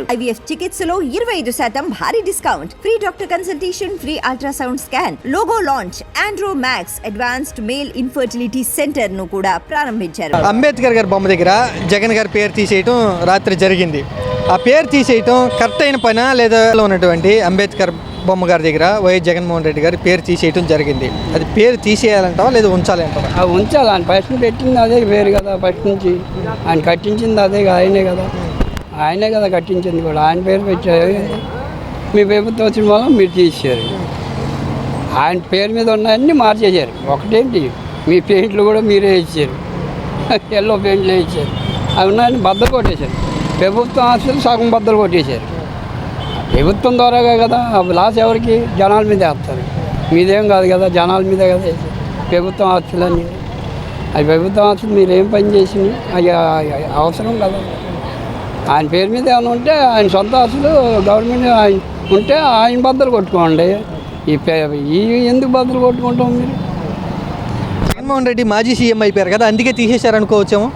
IVF చికిత్సలో 25% భారీ discount, free doctor consultation, free ultrasound scan, logo launch, Andro max advanced male infertility centre ను కూడా ప్రారంభించారు. అంబేద్కర్ గారి బొమ్మ దగ్గర జగన్ గారి పేరు తీసేయటం రాత్రి జరిగింది. ఆ పేరు తీసేయటం కరెక్ట్ అయిన పనా లేదా ఉన్నటువంటి అంబేద్కర్ బొమ్మ గారి దగ్గర వైఎస్ జగన్మోహన్ రెడ్డి గారి పేరు తీసేయటం జరిగింది. అది పేరు తీసేయాలంటావా లేదా ఉంచాలి అంటావా? ఉంచాలి. ఆయన ఫస్ట్ పెట్టింది అదే పేరు కదా, ఫస్ట్ నుంచి ఆయన కట్టించింది అదే, ఆయనే కదా కట్టించింది కూడా. ఆయన పేరు పెట్టారు. మీ ప్రభుత్వం వచ్చిన వల్ల మీరు తీసేశారు. ఆయన పేరు మీద ఉన్నాయన్నీ మార్చేశారు. ఒకటేంటి, మీ పెయింట్లు కూడా మీరే ఇచ్చారు, ఎల్లో పెయింట్లు ఇచ్చారు. అవి ఉన్నాయని బద్దలు కొట్టేశారు. ప్రభుత్వం ఆస్తులు సగం బద్దలు కొట్టేశారు. ప్రభుత్వం ద్వారాగా కదా. లాస్ ఎవరికి? జనాల మీద వేస్తారు. మీదేం కాదు కదా, జనాల మీదే కదా వేసారు ప్రభుత్వం ఆస్తులన్నీ. అవి ప్రభుత్వం ఆస్తులు మీరు ఏం పని చేసింది అవి అవసరం కదా. ఆయన పేరు మీద ఏమైనా ఉంటే ఆయన సొంత ఆస్తులు గవర్నమెంట్ ఆయన ఉంటే ఆయన బద్దలు కొట్టుకోండి. ఈ ఎందుకు బద్దలు కొట్టుకుంటాం? మీరు జగన్మోహన్ రెడ్డి మాజీ సీఎం అయిపోయారు కదా, అందుకే తీసేశారు అనుకోవచ్చేమో.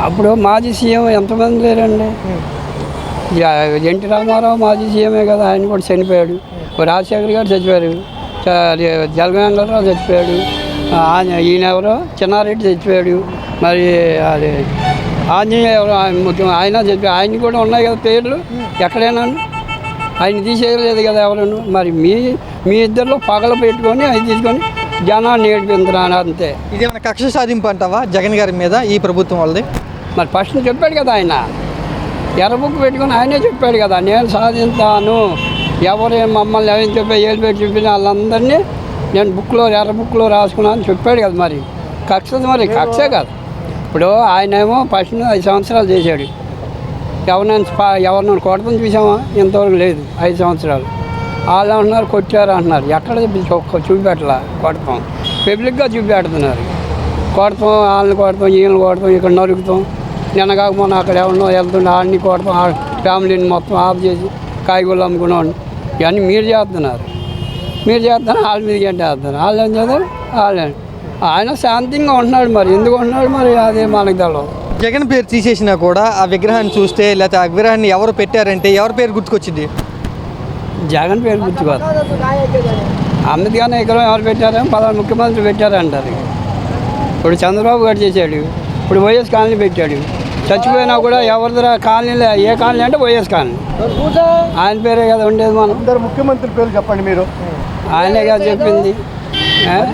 అప్పుడు మాజీ సీఎం ఎంతమంది లేరండి. ఎన్టీ రామారావు మాజీ సీఎమే కదా, ఆయన కూడా చనిపోయాడు. రాజశేఖర్ గారు చచ్చిపోయారు, జలగంగారావు చచ్చిపోయాడు, ఈయన ఎవరో చిన్నారెడ్డి చచ్చిపోయాడు, మరి అది ఆంజనేయ ఎవరో ముఖ్యం ఆయన చచ్చిపోయాడు. ఆయన కూడా ఉన్నాయి కదా పేర్లు ఎక్కడైనా. ఆయన తీసేయలేదు కదా ఎవరను. మరి మీ ఇద్దరిలో పగలు పెట్టుకొని అవి తీసుకొని జనాన్ని ఏడిపించున్నాను అంతే. ఇది మన కక్ష సాధింపు అంటావా జగన్ గారి మీద ఈ ప్రభుత్వం వాళ్ళది? మరి ఫస్ట్ చెప్పాడు కదా ఆయన, ఎర్ర బుక్ పెట్టుకొని ఆయనే చెప్పాడు కదా, నేను సాధిస్తాను, ఎవరు మమ్మల్ని ఎవరైనా చెప్పి ఏళ్ళు పెట్టి చెప్పిన వాళ్ళందరినీ నేను ఎర్ర బుక్లో రాసుకున్నాను అని చెప్పాడు కదా. మరి కక్ష, మరి కక్షే కాదు. ఇప్పుడు ఆయనేమో ఫస్ట్ 5 సంవత్సరాలు చేశాడు. ఎవరినైనా కొడతాం చూసామా? ఇంతవరకు లేదు. 5 సంవత్సరాలు వాళ్ళు అంటున్నారు కొట్టారు అంటున్నారు. ఎక్కడ చూపెట్టలా కొడతాం, పబ్లిక్గా చూపెడుతున్నారు. కొడతాం, వాళ్ళని కొడతాం, వీళ్ళని కొడతాం, ఇక్కడ నరుకుతాం. నిన్న కాకపోతే అక్కడ ఎవరినో వెళ్తుండే వాళ్ళని కొడతాం, ఫ్యామిలీని మొత్తం ఆఫ్ చేసి కాయగూరలు అమ్ముకునేవాడిని. ఇవన్నీ మీరు చేస్తున్నారు. వాళ్ళ మీద గంటేస్తున్నారు. వాళ్ళు ఏం చేస్తారు? ఆయన శాంతంగా ఉంటున్నాడు. మరి ఎందుకు ఉంటున్నాడు మరి అదే మనకు తెలియదు. జగన్ పేరు తీసేసినా కూడా ఆ విగ్రహాన్ని చూస్తే, లేకపోతే ఆ విగ్రహాన్ని ఎవరు పెట్టారంటే ఎవరి పేరు గుర్తుకొచ్చింది? జగన్ పేరు గుర్తుకోదు. అంబేద్కర్ విగ్రహం ఎవరు పెట్టారో పలానా ముఖ్యమంత్రి పెట్టారంటారు. ఇప్పుడు చంద్రబాబు గారు చేశాడు, ఇప్పుడు వైఎస్ కాలనీ పెట్టాడు. చచ్చిపోయినా కూడా ఎవరిదర కాలనీలో, ఏ కాలనీ అంటే వైఎస్ కాలనీ, ఆయన పేరే కదా ఉండేది. మనం అందరు ముఖ్యమంత్రి పేరు చెప్పండి మీరు. ఆయనే కదా చెప్పింది.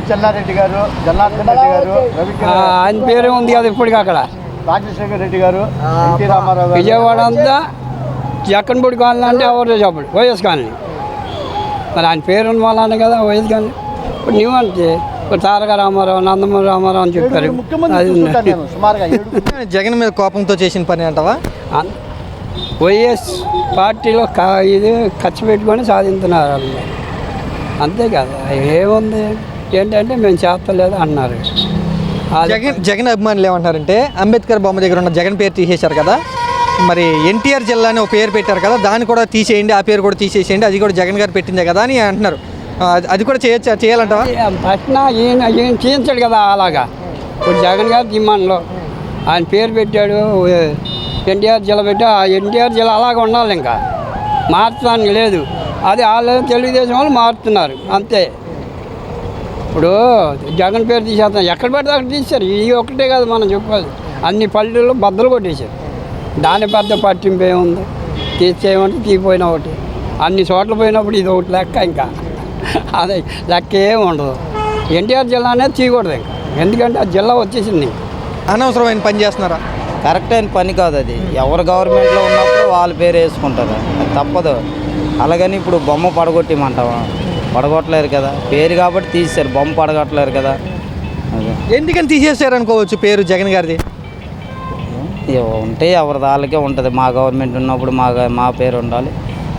చెన్నారెడ్డి గారు, జనార్దన్ రెడ్డి గారు, ఆయన పేరే ఉంది కదా ఇప్పటికి. అక్కడ రాజశేఖర రెడ్డి గారు, ఎన్టీ రామారావు గారు. విజయవాడ అంతా జక్కన్పూడి కాలనీ అంటే ఎవరు చెప్పడు, వైఎస్ కాలనీ. మరి ఆయన పేరు ఉన్న వాళ్ళనే కదా వైఎస్ కాలనీ. ఇప్పుడు నువ్వంటే ఇప్పుడు తారక రామారావు, నందమూరి రామారావు అని చెప్పారు. జగన్ మీద కోపంతో చేసిన పని అంటావా? వైఎస్ పార్టీలో ఇది ఖర్చు పెట్టుకొని సాధిస్తున్నారు వాళ్ళు. అంతే కదా, ఏముంది ఏంటంటే మేము చేస్తలేదు అన్నారు. జగన్ అభిమానులు ఏమంటారంటే అంబేద్కర్ బొమ్మ దగ్గర ఉన్న జగన్ పేరు తీసేశారు కదా, మరి ఎన్టీఆర్ జిల్లా అని ఒక పేరు పెట్టారు కదా, దాన్ని కూడా తీసేయండి, ఆ పేరు కూడా తీసేసేయండి, అది కూడా జగన్ గారు పెట్టిందే కదా అని అంటున్నారు. అది కూడా చేయాలంటావా? ఫస్ట్ ఈయన చేయించాడు కదా అలాగా. ఇప్పుడు జగన్ గారు తీమాన్లో ఆయన పేరు పెట్టాడు, ఎన్టీఆర్ జిల్లా పెట్టి ఆ ఎన్టీఆర్ జిల్లా అలాగే ఉండాలి, ఇంకా మార్చడానికి లేదు. అది వాళ్ళు తెలుగుదేశం వాళ్ళు మారుతున్నారు అంతే. ఇప్పుడు జగన్ పేరు తీసేస్తాం, ఎక్కడ పెడితే అక్కడ తీశారు. ఇది ఒకటే కాదు మనం చెప్పాలి, అన్ని పల్లెల్లో బద్దలు కొట్టేశారు. దాని పెద్ద పట్టింపు ఏముంది? తీసేయమంటే తీపోయినా ఒకటి, అన్ని చోట్ల పోయినప్పుడు ఇది ఒకటి లెక్క. ఇంకా అదే లెక్క ఏమి ఉండదు. ఎన్టీఆర్ జిల్లా అనేది తీయకూడదు ఇంకా, ఎందుకంటే ఆ జిల్లా వచ్చేసింది. అనవసరమైన పని చేస్తున్నారా? కరెక్ట్ అయిన పని కాదు అది. ఎవరు గవర్నమెంట్లో ఉన్నప్పుడు వాళ్ళ పేరు వేసుకుంటారు, అది తప్పదు. అలాగని ఇప్పుడు బొమ్మ పడగొట్టిమంటావా? పడగొట్టలేరు కదా, పేరు కాబట్టి తీసేశారు, బొమ్మ పడగొట్టలేరు కదా. ఎందుకని తీసేశారు అనుకోవచ్చు పేరు జగన్ గారిది? ఉంటే ఎవరిది వాళ్ళకే ఉంటుంది. మా గవర్నమెంట్ ఉన్నప్పుడు మా పేరు ఉండాలి,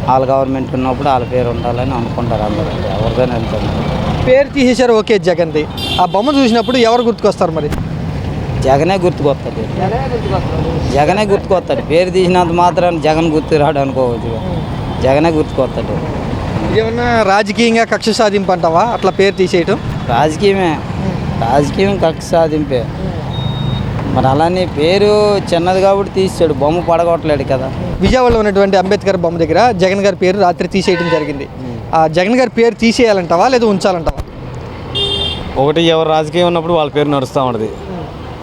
వాళ్ళ గవర్నమెంట్ ఉన్నప్పుడు వాళ్ళ పేరు ఉండాలని అనుకుంటారు అందరూ. ఎవరిదైనా వెళ్తుంది. పేరు తీసేశారు ఓకే జగన్ది, ఆ బొమ్మ చూసినప్పుడు ఎవరు గుర్తుకొస్తారు? మరి జగనే గుర్తుకొస్తాడు. జగనే గుర్తుకొస్తాడు. పేరు తీసినంత మాత్రం జగన్ గుర్తురాడు అనుకోవచ్చు, జగనే గుర్తుకొస్తాడు. ఏమన్నా రాజకీయంగా కక్ష సాధింపు అంటావా అట్లా పేరు తీసేయటం? రాజకీయం కక్ష సాధింపే. మరి అలానే పేరు చిన్నది కాబట్టి తీసాడు, బొమ్మ పడగొట్టలేడు కదా. విజయవాడలో ఉన్నటువంటి అంబేద్కర్ బొమ్మ దగ్గర జగన్ గారి పేరు రాత్రి తీసేయడం జరిగింది. ఆ జగన్ గారి పేరు తీసేయాలంటావా లేదా ఉంచాలంటావా? ఒకటి ఎవరు రాజకీయం ఉన్నప్పుడు వాళ్ళ పేరు నడుస్తూ ఉంటుంది,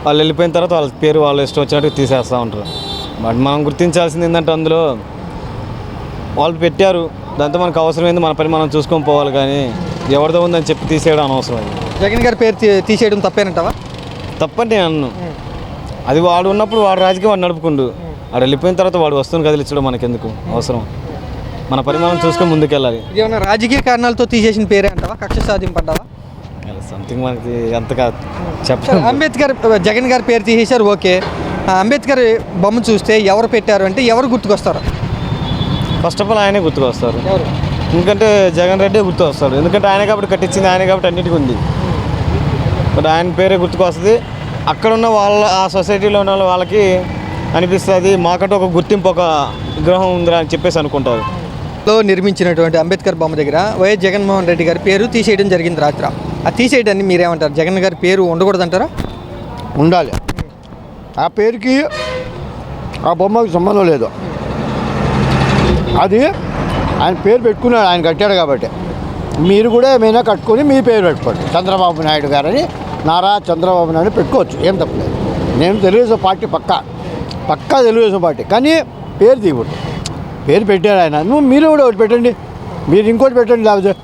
వాళ్ళు వెళ్ళిపోయిన తర్వాత వాళ్ళ పేరు వాళ్ళు ఇష్టం వచ్చినట్టు తీసేస్తూ ఉంటారు. బట్ మనం గుర్తించాల్సింది ఏంటంటే అందులో వాళ్ళు పెట్టారు, దాంతో మనకు అవసరమైంది మన పని మనం చూసుకొని పోవాలి, కానీ ఎవరిదో ఉందని చెప్పి తీసేయడం అనవసరం. అది జగన్ గారి పేరు తీసేయడం తప్పేనంటావా? తప్పంటే నేను అన్ను. అది వాడు ఉన్నప్పుడు వాడు రాజకీయం వాడు నడుపుకుండు, వాడు వెళ్ళిపోయిన తర్వాత వాడు వస్తువుని కదిలించడం మనకెందుకు అవసరం? మన పని మనం చూసుకొని ముందుకెళ్ళాలి. ఇది ఏమైనా రాజకీయ కారణాలతో తీసేసిన పేరే అంటావా, కక్ష సాధింపు అంటావా? సంథింగ్ మనకి అంతగా చెప్పాలి. అంబేద్కర్ జగన్ గారి పేరు తీసేశారు, ఓకే. అంబేద్కర్ బొమ్మ చూస్తే ఎవరు పెట్టారు అంటే ఎవరు గుర్తుకొస్తారు? ఫస్ట్ ఆఫ్ ఆల్ ఆయనే గుర్తుకొస్తారు, ఎవరు? ఎందుకంటే జగన్ రెడ్డి గుర్తు వస్తాడు, ఎందుకంటే ఆయన కాబట్టి కట్టించింది ఆయన కాబట్టి అన్నిటికీ ఉంది. బట్ ఆయన పేరే గుర్తుకు వస్తుంది. అక్కడ ఉన్న వాళ్ళ ఆ సొసైటీలో ఉన్న వాళ్ళకి అనిపిస్తుంది మాకంటూ ఒక గుర్తింపు, ఒక విగ్రహం ఉందిరా అని చెప్పేసి అనుకుంటారు. లో నిర్మించినటువంటి అంబేద్కర్ బొమ్మ దగ్గర వైఎస్ జగన్మోహన్ రెడ్డి గారి పేరు తీసేయడం జరిగింది రాత్రి. ఆ తీసేయడాన్ని మీరేమంటారు? జగన్ గారి పేరు ఉండకూడదంటారా? ఉండాలి. ఆ పేరుకి ఆ బొమ్మకి సంబంధం లేదు. అది ఆయన పేరు పెట్టుకున్నాడు, ఆయన కట్టాడు కాబట్టి మీరు కూడా ఏమైనా కట్టుకొని మీ పేరు పెట్టుకోండి. చంద్రబాబు నాయుడు గారని, నారా చంద్రబాబు నాయుడు పెట్టుకోవచ్చు, ఏం తప్పలేదు. నేను తెలుగుదేశం పార్టీ పక్కా తెలుగుదేశం పార్టీ, కానీ పేరు తీయకూడదు. పేరు పెట్టాడు ఆయన, మీరు కూడా ఒకటి పెట్టండి, మీరు ఇంకోటి పెట్టండి. లేకపోతే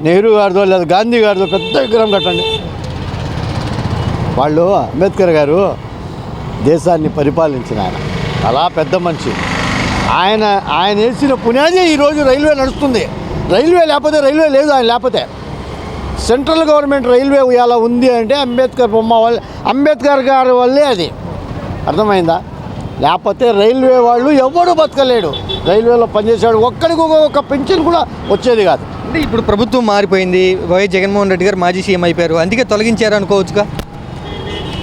నెహ్రూ గారిదో లేదా గాంధీ గారిదో పెద్ద విగ్రహం కట్టండి. వాళ్ళు అంబేద్కర్ గారు దేశాన్ని పరిపాలించిన ఆయన, అలా పెద్ద మనిషి. ఆయన వేసిన పునాది ఈరోజు రైల్వే నడుస్తుంది. రైల్వే లేకపోతే రైల్వే లేదు, ఆయన లేకపోతే. సెంట్రల్ గవర్నమెంట్ రైల్వే ఇలా ఉంది అంటే అంబేద్కర్ బొమ్మ వల్ల, అంబేద్కర్ గారి వల్లే అది. అర్థమైందా? లేకపోతే రైల్వే వాళ్ళు ఎవడు బతకలేడు. రైల్వేలో పనిచేసాడు ఒక్కడికి ఒక పెన్షన్ కూడా వచ్చేది కాదు. అంటే ఇప్పుడు ప్రభుత్వం మారిపోయింది, వైఎస్ జగన్మోహన్ రెడ్డి గారు మాజీ సీఎం అయిపోయారు, అందుకే తొలగించారు అనుకోవచ్చుగా?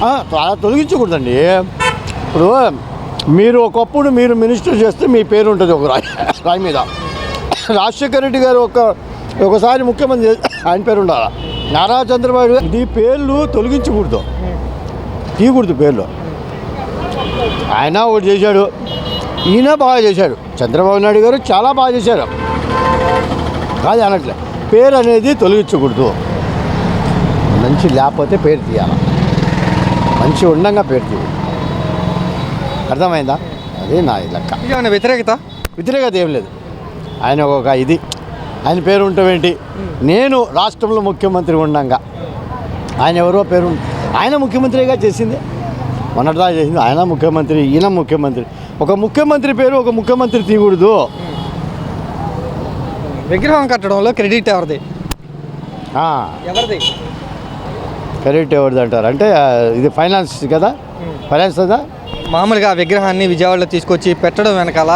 అలా తొలగించకూడదండి. ఇప్పుడు మీరు ఒకప్పుడు మీరు మినిస్టర్ చేస్తే మీ పేరు ఉంటుంది ఒక రాయి మీద. రాజశేఖర రెడ్డి గారు ఒకసారి ముఖ్యమంత్రి, ఆయన పేరు ఉండాలా. నారా చంద్రబాబు గారు ఈ పేర్లు తొలగించకూడదు, తీయకూడదు పేర్లు. ఆయన ఒకటి చేశాడు, ఈయన బాగా చేశాడు. చంద్రబాబు నాయుడు గారు చాలా బాగా చేశారు, కాదు అనట్లే. పేరు అనేది తొలగించకూడదు. మంచి లేకపోతే పేరు తీయాలి, మంచి ఉండంగా పేరు తీయాలి. అర్థమైందా? అదే నా లెక్క. ఏమైనా వ్యతిరేకత ఏం లేదు. ఆయన ఆయన పేరు ఉంటామేంటి? నేను రాష్ట్రంలో ముఖ్యమంత్రి ఉండంగా ఆయన ఎవరో పేరు, ఆయన ముఖ్యమంత్రిగా చేసింది, మొన్నటిదా చేసింది. ఆయన ముఖ్యమంత్రి, ఈయన ముఖ్యమంత్రి. ఒక ముఖ్యమంత్రి పేరు ఒక ముఖ్యమంత్రి తీయకూడదు. విగ్రహం కట్టడంలో క్రెడిట్ ఎవరిది? క్రెడిట్ ఎవరిది అంటారు అంటే ఇది ఫైనాన్స్ కదా, ఫైనాన్స్ కదా. మామూలుగా ఆ విగ్రహాన్ని విజయవాడలో తీసుకొచ్చి పెట్టడం వెనకాల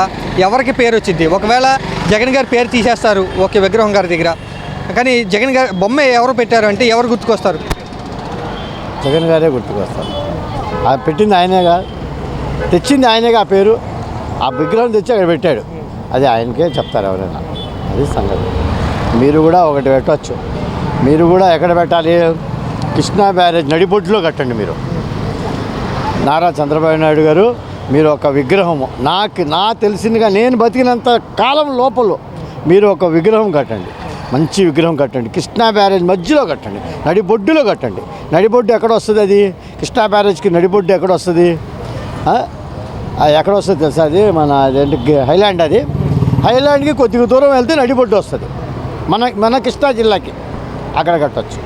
ఎవరికి పేరు వచ్చింది? ఒకవేళ జగన్ గారి పేరు తీసేస్తారు ఓకే విగ్రహం గారి దగ్గర, కానీ జగన్ గారి బొమ్మ ఎవరు పెట్టారు అంటే ఎవరు గుర్తుకొస్తారు? జగన్ గారే గుర్తుకొస్తారు. ఆ పెట్టింది ఆయనేగా, తెచ్చింది ఆయనేగా ఆ పేరు. ఆ విగ్రహం తెచ్చి అక్కడ పెట్టాడు, అది ఆయనకే చెప్తారు ఎవరైనా. అది సంగతి. మీరు కూడా ఒకటి పెట్టవచ్చు. మీరు కూడా ఎక్కడ పెట్టాలి? కృష్ణా బ్యారేజ్ నడిబొడ్డులో కట్టండి. మీరు నారా చంద్రబాబు నాయుడు గారు మీరు ఒక విగ్రహము, నా తెలిసిందిగా నేను బతికినంత కాలం లోపల మీరు ఒక విగ్రహం కట్టండి, మంచి విగ్రహం కట్టండి. కృష్ణా బ్యారేజ్ మధ్యలో కట్టండి, నడిబొడ్డులో కట్టండి. నడిబొడ్డు ఎక్కడ వస్తుంది? అది కృష్ణా బ్యారేజ్కి నడిబొడ్డు ఎక్కడ వస్తుంది? ఎక్కడ వస్తుంది తెలుసా? అది మన అదేంటి హైలాండ్. అది హైలాండ్కి కొద్దిగా దూరం వెళ్తే నడిబొడ్డు వస్తుంది మన కృష్ణా జిల్లాకి, అక్కడ కట్టచ్చు.